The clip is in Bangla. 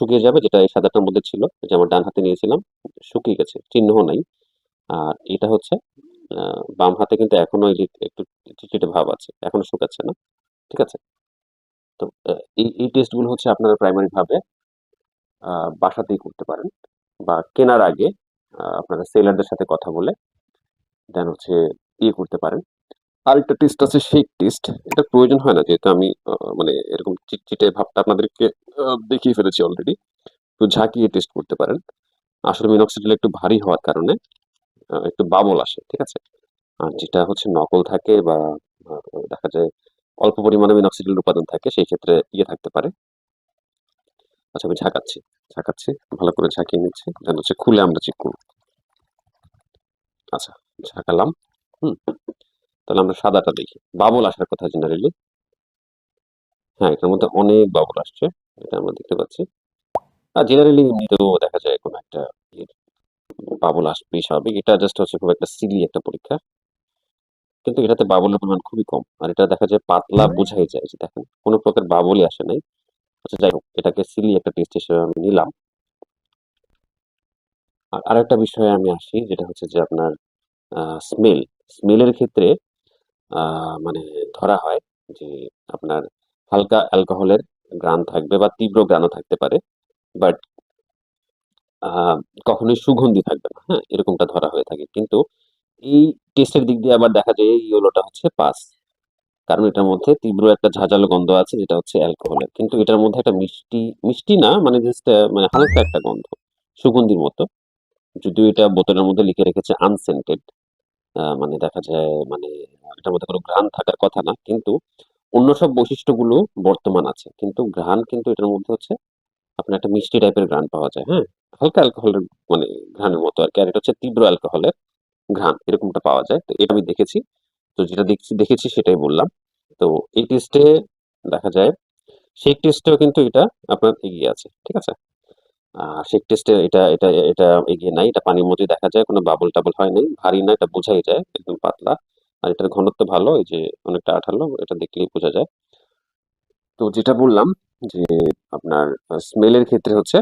শুকিয়ে যাবে, যেটা এই সাদাটার মধ্যে ছিল, যে আমার ডান হাতে নিয়েছিলাম, শুকিয়ে গেছে, চিহ্ন নাই। আর এটা হচ্ছে বাম হাতে কিন্তু এখনো এই যে একটু চিটচিটে ভাব আছে, এখনো শুকাচ্ছে না। ঠিক আছে? তো এই টেস্টগুলো হচ্ছে আপনারা প্রাইমারি ভাবে বাসাতেই করতে পারেন, বা কেনার আগে আপনারা সেলারদের সাথে কথা বলে দেন হচ্ছে করতে পারেন। আরেকটা টেস্ট আছে শেক টেস্ট। এটা প্রয়োজন হয় না, যেহেতু আমি মানে এরকম চিটচিটে ভাবটা আপনাদেরকে দেখিয়ে ফেলেছি অলরেডি। তো ঝাঁকিয়ে টেস্ট করতে পারেন। আসলে মিনক্সিডিল একটু ভারী হওয়ার কারণে একটু বাবল আসে। ঠিক আছে? আর যেটা হচ্ছে নকল থাকে বা আ দেখা যায় অল্প পরিমাণে মিনক্সিডিল উপাদান থাকে, সেই ক্ষেত্রে থাকতে পারে। আচ্ছা, আমি ঝাঁকাচ্ছি। ভালো করে ঝাঁকিয়ে নিচ্ছি। দেন হচ্ছে খুলে আমরা চেক করব। আচ্ছা, ঝাঁকালাম। হুম? তাহলে আমরা সাদাটা দেখি। বাবল আসার কথা জেনারেলি। হ্যাঁ, এটার মধ্যে অনেক বাবল আসছে। এটা আমরা দেখতে পাচ্ছি। আর জেনারেলি এমনিতেও দেখা যায় কোনো একটা ইয়ের বাবল আসবেই স্বাভাবিক। এটা জাস্ট হচ্ছে খুব একটা সিলি একটা পরীক্ষা। কিন্তু এটাতে বাবলের পরিমাণ খুবই কম। আর এটা দেখা যায় পাতলা বোঝাই যায়, যে দেখেন কোন প্রকার বাবলই আসে নাই। আচ্ছা, যাই হোক, এটাকে সিলি একটা টেস্ট হিসেবে আমি নিলাম। আর আরেকটা বিষয়ে আমি আসি, যেটা হচ্ছে যে আপনার স্মেল। স্মেলের ক্ষেত্রে মানে ধরা হয় যে আপনার হালকা অ্যালকোহলের ঘ্রাণ থাকবে বা তীব্র ঘ্রাণও থাকতে পারে। বাট আ কখনোই সুগন্ধি থাকবে না। হ্যাঁ? এরকমটা ধরা হয়ে থাকে। কিন্তু এই টেস্টের দিক দিয়ে আবার দেখা যায় এই ইয়েলোটা হচ্ছে পাস। কারণ এটার মধ্যে তীব্র একটা ঝাঁঝালো গন্ধ আছে, যেটা হচ্ছে অ্যালকোহলের। কিন্তু এটার মধ্যে একটা মিষ্টি না, মানে জাস্ট মানে হালকা একটা গন্ধ, সুগন্ধির মতো। যদিও এটা বোতলের মধ্যে লিখে রেখেছে আনসেন্টেড। মানে দেখা যায় মানে এটার মধ্যে কোনো ঘ্রাণ থাকার কথা না। কিন্তু অন্য সব বৈশিষ্ট্যগুলো বর্তমান আছে। কিন্তু ঘ্রাণ কিন্তু এটার মধ্যে হচ্ছে আপনার একটা মিষ্টি টাইপের ঘ্রাণ পাওয়া যায়, হ্যাঁ? হালকা অ্যালকোহলের মানে ঘ্রাণের মতো আরকি। আর এটা হচ্ছে তীব্র অ্যালকোহলের ঘ্রাণ, এরকমটা পাওয়া যায়। তো এটা আমি দেখেছি। তো যেটা দেখেছি সেটাই বললাম। তো এই টেস্টে দেখা যায় শেক টেস্টেও কিন্তু এটা আপনার এগিয়ে আছে। ঠিক আছে? শেক টেস্টে এটা এগিয়ে নাই। এটা পানির মতোই দেখা যায়। কোনো বাবল-টাবল হয় নাই। ভারী না, এটা বোঝাই যায়। একদম পাতলা। আর এটার ঘনত্ব ভালো। এই যে অনেকটা আঠালো, এটা দেখলেই বোঝা যায়। তো যেটা বললাম যে আপনার স্মেলের ক্ষেত্রে হচ্ছে